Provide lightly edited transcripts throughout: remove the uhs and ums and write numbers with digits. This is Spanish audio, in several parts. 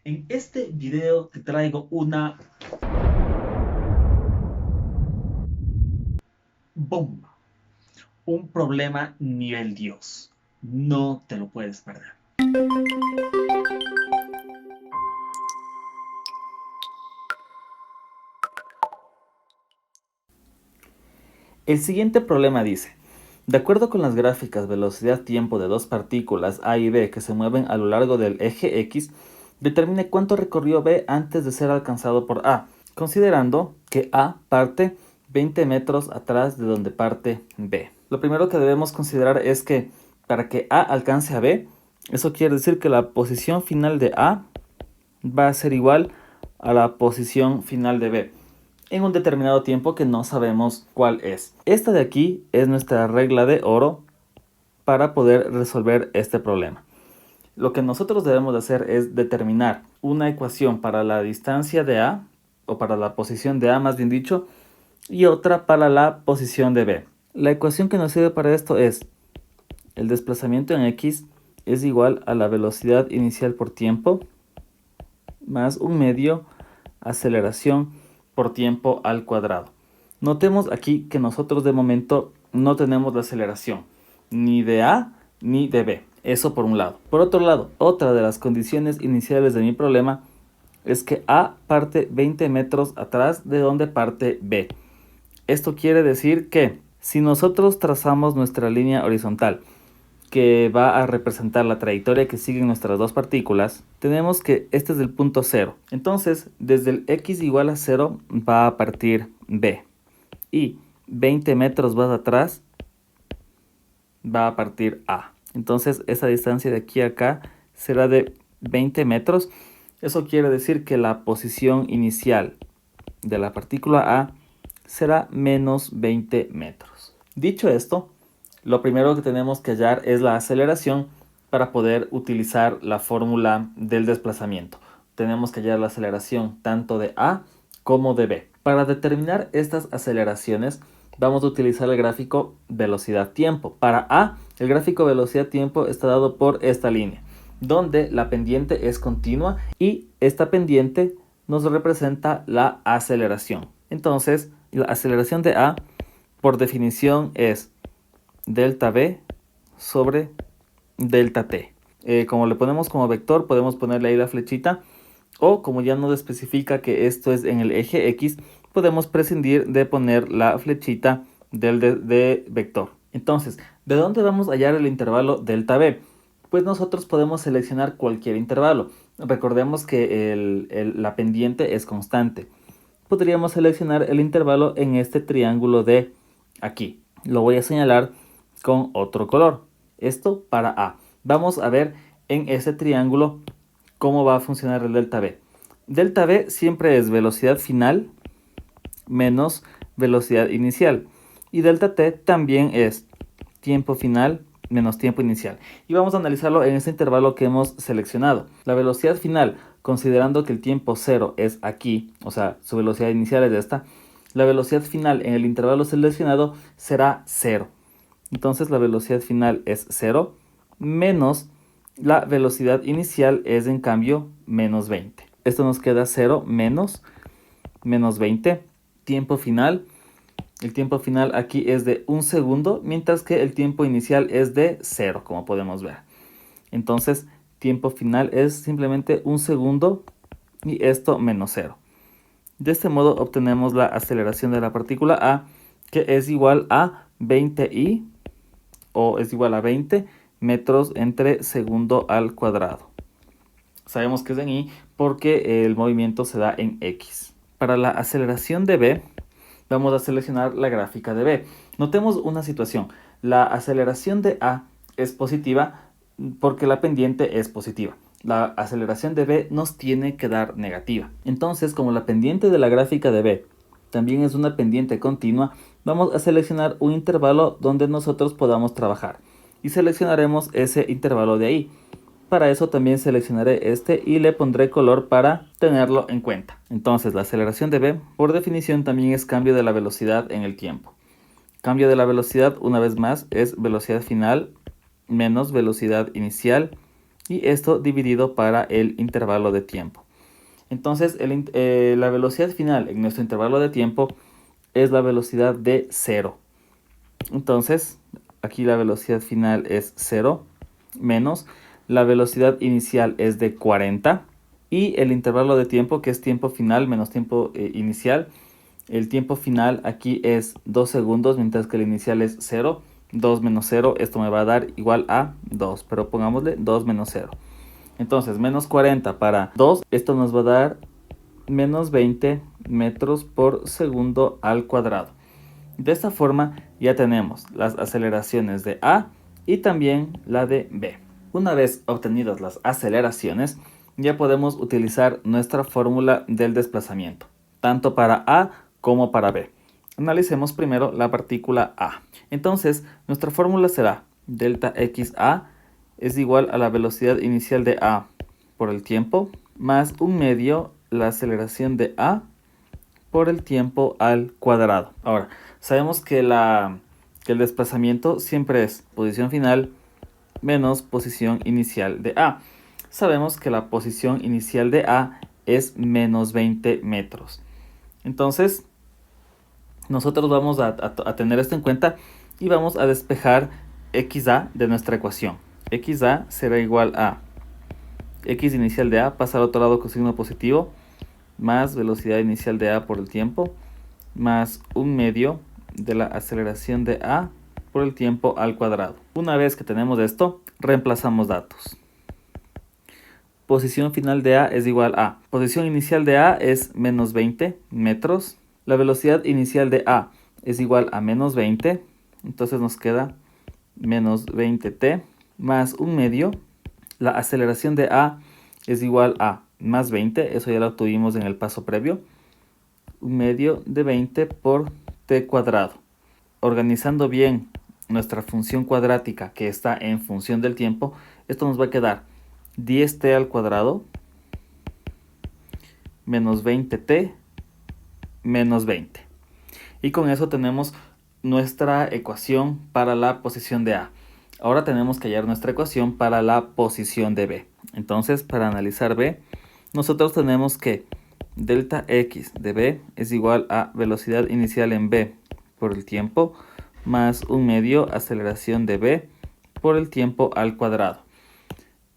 En este video te traigo una bomba, un problema nivel Dios. No te lo puedes perder. El siguiente problema dice: de acuerdo con las gráficas velocidad-tiempo de dos partículas A y B que se mueven a lo largo del eje X, determine cuánto recorrió B antes de ser alcanzado por A, considerando que A parte 20 metros atrás de donde parte B. Lo primero que debemos considerar es que para que A alcance a B, eso quiere decir que la posición final de A va a ser igual a la posición final de B en un determinado tiempo que no sabemos cuál es. Esta de aquí es nuestra regla de oro para poder resolver este problema. Lo que nosotros debemos de hacer es determinar una ecuación para la distancia de A, o para la posición de A más bien dicho, y otra para la posición de B. La ecuación que nos sirve para esto es: el desplazamiento en X es igual a la velocidad inicial por tiempo más un medio aceleración por tiempo al cuadrado. Notemos aquí que nosotros de momento no tenemos la aceleración ni de A ni de B. Eso por un lado. Por otro lado, otra de las condiciones iniciales de mi problema es que A parte 20 metros atrás de donde parte B. Esto quiere decir que si nosotros trazamos nuestra línea horizontal que va a representar la trayectoria que siguen nuestras dos partículas, tenemos que este es el punto 0. Entonces, desde el x igual a 0 va a partir B. Y 20 metros más atrás va a partir A. Entonces, esa distancia de aquí a acá será de 20 metros. Eso quiere decir que la posición inicial de la partícula A será menos 20 metros. Dicho esto, lo primero que tenemos que hallar es la aceleración para poder utilizar la fórmula del desplazamiento. Tenemos que hallar la aceleración tanto de A como de B. Para determinar estas aceleraciones vamos a utilizar el gráfico velocidad-tiempo. Para A, el gráfico velocidad-tiempo está dado por esta línea, donde la pendiente es continua y esta pendiente nos representa la aceleración. Entonces, la aceleración de A, por definición, es delta B sobre delta T. Como le ponemos como vector, podemos ponerle ahí la flechita, o como ya nos especifica que esto es en el eje X, podemos prescindir de poner la flechita de vector. Entonces, ¿de dónde vamos a hallar el intervalo delta B? Pues nosotros podemos seleccionar cualquier intervalo. Recordemos que la pendiente es constante. Podríamos seleccionar el intervalo en este triángulo de aquí. Lo voy a señalar con otro color. Esto para A. Vamos a ver en ese triángulo cómo va a funcionar el delta B. Delta B siempre es velocidad final menos velocidad inicial. Y delta T también es tiempo final menos tiempo inicial. Y vamos a analizarlo en este intervalo que hemos seleccionado. La velocidad final, considerando que el tiempo 0 es aquí, o sea, su velocidad inicial es esta, la velocidad final en el intervalo seleccionado será 0. Entonces la velocidad final es 0 menos la velocidad inicial es en cambio menos 20. Esto nos queda 0 menos 20. Tiempo final. El tiempo final aquí es de 1 segundo, mientras que el tiempo inicial es de 0, como podemos ver. Entonces, tiempo final es simplemente 1 segundo y esto menos 0. De este modo obtenemos la aceleración de la partícula A, que es igual a 20i, o es igual a 20 metros entre segundo al cuadrado. Sabemos que es en i porque el movimiento se da en x. Para la aceleración de B, vamos a seleccionar la gráfica de B. Notemos una situación. La aceleración de A es positiva porque la pendiente es positiva. La aceleración de B nos tiene que dar negativa. Entonces, como la pendiente de la gráfica de B también es una pendiente continua, vamos a seleccionar un intervalo donde nosotros podamos trabajar. Y seleccionaremos ese intervalo de ahí. Para eso también seleccionaré este y le pondré color para tenerlo en cuenta. Entonces la aceleración de B por definición también es cambio de la velocidad en el tiempo. Cambio de la velocidad una vez más es velocidad final menos velocidad inicial y esto dividido para el intervalo de tiempo. Entonces la velocidad final en nuestro intervalo de tiempo es la velocidad de 0. Entonces aquí la velocidad final es 0 menos la velocidad inicial es de 40 y el intervalo de tiempo, que es tiempo final menos tiempo inicial. El tiempo final aquí es 2 segundos, mientras que el inicial es 0. 2 menos 0, esto me va a dar igual a 2, pero pongámosle 2 menos 0. Entonces, menos 40 para 2, esto nos va a dar menos 20 metros por segundo al cuadrado. De esta forma ya tenemos las aceleraciones de A y también la de B. Una vez obtenidas las aceleraciones, ya podemos utilizar nuestra fórmula del desplazamiento, tanto para A como para B. Analicemos primero la partícula A. Entonces, nuestra fórmula será delta XA es igual a la velocidad inicial de A por el tiempo, más 1/2 la aceleración de A por el tiempo al cuadrado. Ahora, sabemos que el desplazamiento siempre es posición final menos posición inicial de A. Sabemos que la posición inicial de A es menos 20 metros. Entonces, nosotros vamos a tener esto en cuenta y vamos a despejar XA de nuestra ecuación. XA será igual a X inicial de A pasa al otro lado con signo positivo, más velocidad inicial de A por el tiempo, más 1/2 de la aceleración de A por el tiempo al cuadrado. Una vez que tenemos esto, reemplazamos datos. Posición final de A es igual a, posición inicial de A es menos 20 metros, la velocidad inicial de A es igual a menos 20, entonces nos queda menos 20t más 1/2, la aceleración de A es igual a más 20, eso ya lo tuvimos en el paso previo, 1/2 de 20 por t cuadrado. Organizando bien nuestra función cuadrática que está en función del tiempo, esto nos va a quedar 10t al cuadrado menos 20t menos 20. Y con eso tenemos nuestra ecuación para la posición de A. Ahora tenemos que hallar nuestra ecuación para la posición de B. Entonces, para analizar B, nosotros tenemos que delta X de B es igual a velocidad inicial en B por el tiempo más 1/2 aceleración de B por el tiempo al cuadrado.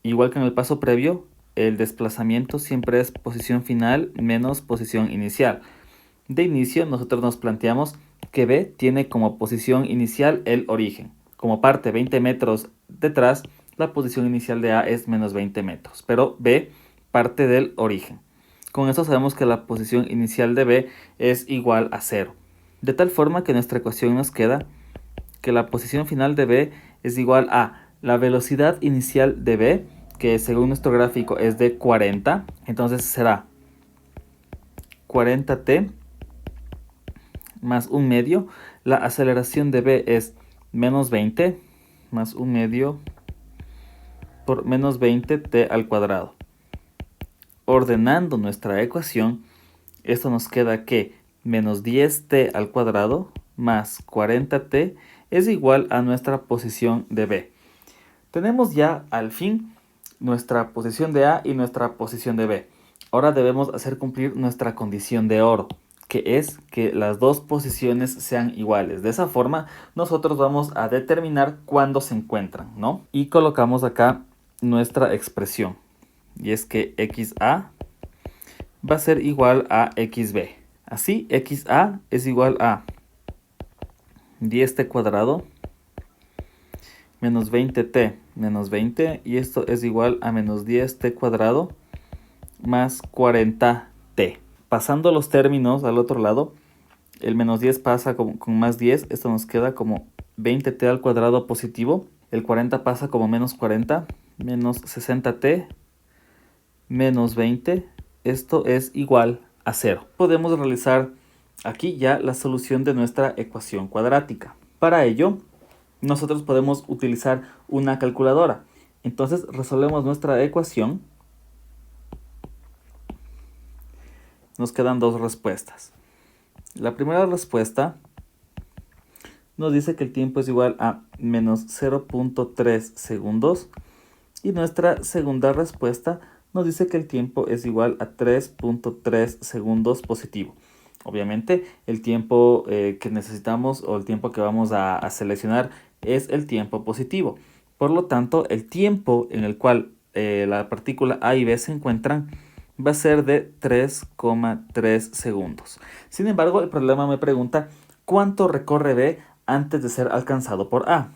Igual que en el paso previo, el desplazamiento siempre es posición final menos posición inicial. De inicio, nosotros nos planteamos que B tiene como posición inicial el origen. Como parte 20 metros detrás, la posición inicial de A es menos 20 metros, pero B parte del origen. Con eso sabemos que la posición inicial de B es igual a 0. De tal forma que nuestra ecuación nos queda que la posición final de B es igual a la velocidad inicial de B, que según nuestro gráfico es de 40. Entonces será 40t más 1/2. La aceleración de B es menos 20 más 1/2 por menos 20t al cuadrado. Ordenando nuestra ecuación, esto nos queda que menos 10t al cuadrado más 40t es igual a nuestra posición de B. Tenemos ya al fin nuestra posición de A y nuestra posición de B. Ahora debemos hacer cumplir nuestra condición de oro, que es que las dos posiciones sean iguales. De esa forma, nosotros vamos a determinar cuándo se encuentran, ¿no? Y colocamos acá nuestra expresión. Y es que XA va a ser igual a XB. Así, XA es igual a 10t cuadrado menos 20t menos 20, y esto es igual a menos 10t cuadrado más 40t. Pasando los términos al otro lado, el menos 10 pasa con más 10, esto nos queda como 20t al cuadrado positivo, el 40 pasa como menos 40, menos 60t menos 20, esto es igual a 0. Podemos realizar aquí ya la solución de nuestra ecuación cuadrática. Para ello, nosotros podemos utilizar una calculadora. Entonces resolvemos nuestra ecuación. Nos quedan dos respuestas. La primera respuesta nos dice que el tiempo es igual a menos 0.3 segundos Y nuestra segunda respuesta nos dice que el tiempo es igual a 3.3 segundos positivo. Obviamente el tiempo que necesitamos o el tiempo que vamos a seleccionar es el tiempo positivo. Por lo tanto, el tiempo en el cual la partícula A y B se encuentran va a ser de 3,3 segundos. Sin embargo, el problema me pregunta ¿cuánto recorre B antes de ser alcanzado por A?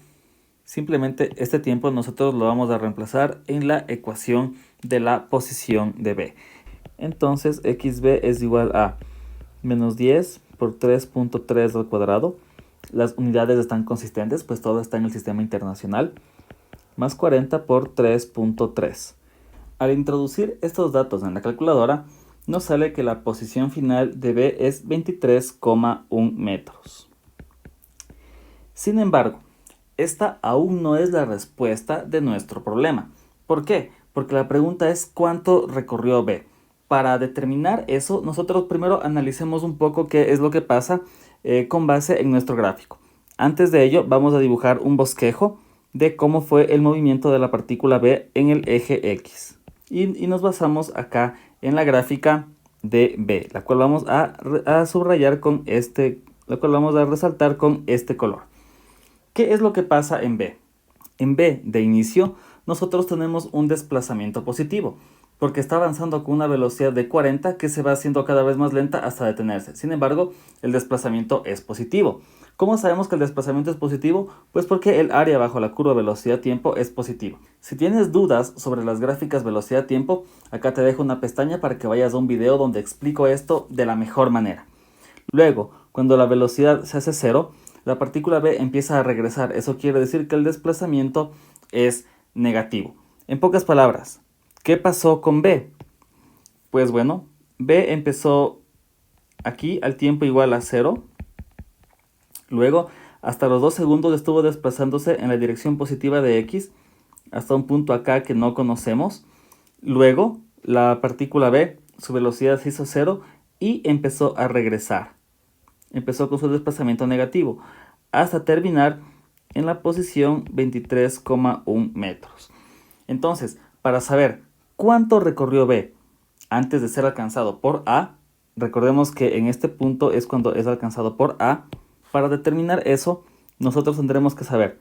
Simplemente este tiempo nosotros lo vamos a reemplazar en la ecuación de la posición de B. Entonces xb es igual a menos 10 por 3.3 al cuadrado. Las unidades están consistentes, pues todo está en el sistema internacional. Más 40 por 3.3. Al introducir estos datos en la calculadora, nos sale que la posición final de B es 23,1 metros. Sin embargo, esta aún no es la respuesta de nuestro problema. ¿Por qué? Porque la pregunta es ¿cuánto recorrió B? Para determinar eso, nosotros primero analicemos un poco qué es lo que pasa con base en nuestro gráfico. Antes de ello, vamos a dibujar un bosquejo de cómo fue el movimiento de la partícula B en el eje X. Y nos basamos acá en la gráfica de B, la cual vamos a subrayar con la cual vamos a resaltar con este color. ¿Qué es lo que pasa en B? En B, de inicio, nosotros tenemos un desplazamiento positivo, porque está avanzando con una velocidad de 40 que se va haciendo cada vez más lenta hasta detenerse. Sin embargo, el desplazamiento es positivo. ¿Cómo sabemos que el desplazamiento es positivo? Pues porque el área bajo la curva velocidad-tiempo es positivo. Si tienes dudas sobre las gráficas velocidad-tiempo, acá te dejo una pestaña para que vayas a un video donde explico esto de la mejor manera. Luego, cuando la velocidad se hace cero, la partícula B empieza a regresar. Eso quiere decir que el desplazamiento es negativo. En pocas palabras, ¿qué pasó con B? Pues bueno, B empezó aquí al tiempo igual a 0. Luego, hasta los 2 segundos estuvo desplazándose en la dirección positiva de X, hasta un punto acá que no conocemos. Luego, la partícula B, su velocidad se hizo 0 y empezó a regresar. Empezó con su desplazamiento negativo hasta terminar en la posición 23,1 metros. Entonces, para saber cuánto recorrió B antes de ser alcanzado por A, recordemos que en este punto es cuando es alcanzado por A. Para determinar eso, nosotros tendremos que saber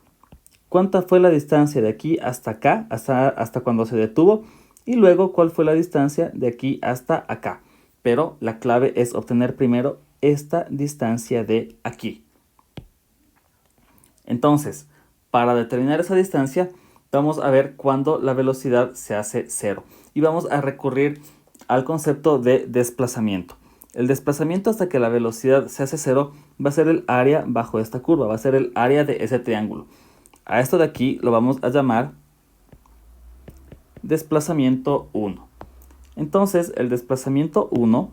cuánta fue la distancia de aquí hasta acá, hasta cuando se detuvo, y luego cuál fue la distancia de aquí hasta acá. Pero la clave es obtener primero esta distancia de aquí. Entonces, para determinar esa distancia, vamos a ver cuándo la velocidad se hace 0. Y vamos a recurrir al concepto de desplazamiento. El desplazamiento hasta que la velocidad se hace 0 va a ser el área bajo esta curva, va a ser el área de ese triángulo. A esto de aquí lo vamos a llamar desplazamiento 1. Entonces, el desplazamiento 1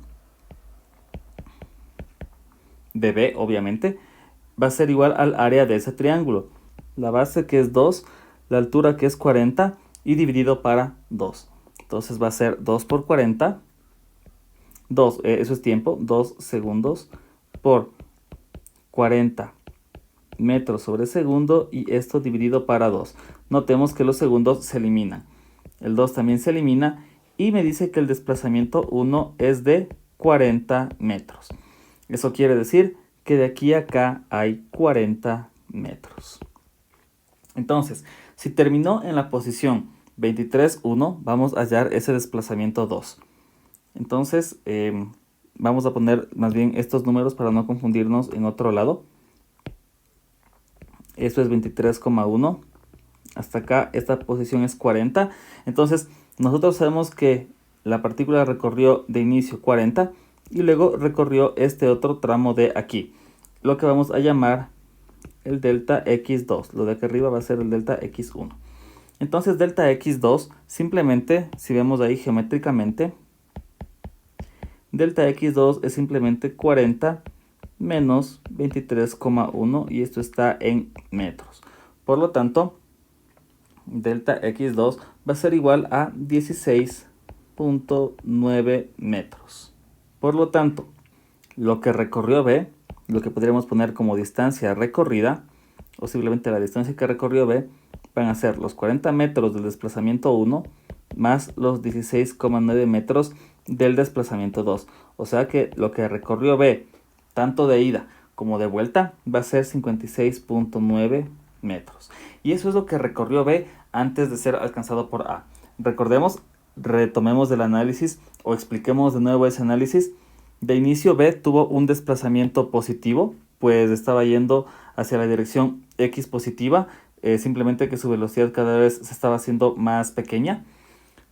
de B, obviamente, va a ser igual al área de ese triángulo. La base que es 2, la altura que es 40 y dividido para 2. Entonces va a ser 2 por 40. 2, eso es tiempo, 2 segundos por 40 metros sobre segundo y esto dividido para 2. Notemos que los segundos se eliminan. El 2 también se elimina y me dice que el desplazamiento 1 es de 40 metros. Eso quiere decir que de aquí a acá hay 40 metros. Entonces, si terminó en la posición 23,1, vamos a hallar ese desplazamiento 2. Entonces, vamos a poner más bien estos números para no confundirnos en otro lado. Esto es 23,1. Hasta acá, esta posición es 40. Entonces, nosotros sabemos que la partícula recorrió de inicio 40 y luego recorrió este otro tramo de aquí, lo que vamos a llamar el delta x2. Lo de aquí arriba va a ser el delta x1. Entonces, delta x2, simplemente, si vemos ahí geométricamente, delta x2 es simplemente 40 menos 23,1 y esto está en metros. Por lo tanto, delta x2 va a ser igual a 16,9 metros. Por lo tanto, lo que recorrió B, lo que podríamos poner como distancia recorrida, o simplemente la distancia que recorrió B, van a ser los 40 metros del desplazamiento 1 más los 16,9 metros del desplazamiento 2. O sea que lo que recorrió B, tanto de ida como de vuelta, va a ser 56,9 metros. Y eso es lo que recorrió B antes de ser alcanzado por A. Recordemos, retomemos del análisis o expliquemos de nuevo ese análisis. De inicio B tuvo un desplazamiento positivo, pues estaba yendo hacia la dirección X positiva, simplemente que su velocidad cada vez se estaba haciendo más pequeña.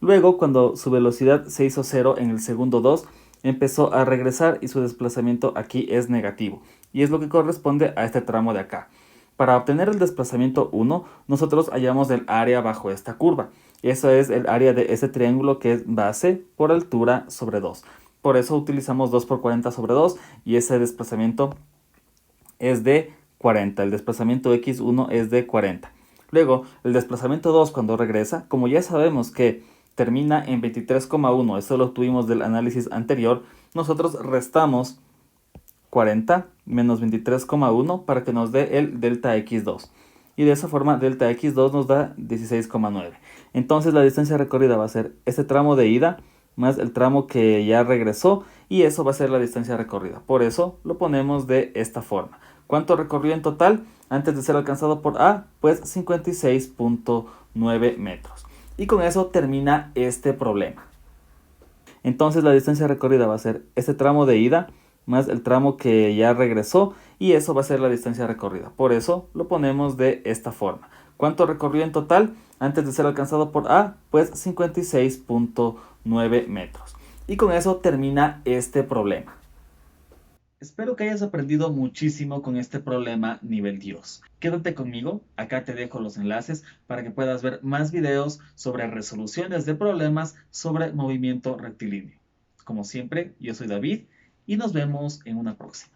Luego, cuando su velocidad se hizo 0 en el segundo 2, empezó a regresar y su desplazamiento aquí es negativo. Y es lo que corresponde a este tramo de acá. Para obtener el desplazamiento 1, nosotros hallamos el área bajo esta curva. Eso es el área de este triángulo que es base por altura sobre 2. Por eso utilizamos 2 por 40 sobre 2 y ese desplazamiento es de 40. El desplazamiento x1 es de 40. Luego, el desplazamiento 2 cuando regresa, como ya sabemos que termina en 23,1, eso lo obtuvimos del análisis anterior, nosotros restamos 40 menos 23,1 para que nos dé el delta x2. Y de esa forma delta x2 nos da 16,9. Entonces la distancia recorrida va a ser este tramo de ida más el tramo que ya regresó y eso va a ser la distancia recorrida. Por eso lo ponemos de esta forma. ¿Cuánto recorrió en total antes de ser alcanzado por A? Pues 56,9 metros. Y con eso termina este problema. Entonces la distancia recorrida va a ser este tramo de ida más el tramo que ya regresó y eso va a ser la distancia recorrida. Por eso lo ponemos de esta forma. ¿Cuánto recorrió en total antes de ser alcanzado por A? Pues 56,9 metros. Y con eso termina este problema. Espero que hayas aprendido muchísimo con este problema nivel Dios. Quédate conmigo, acá te dejo los enlaces para que puedas ver más videos sobre resoluciones de problemas sobre movimiento rectilíneo. Como siempre, yo soy David y nos vemos en una próxima.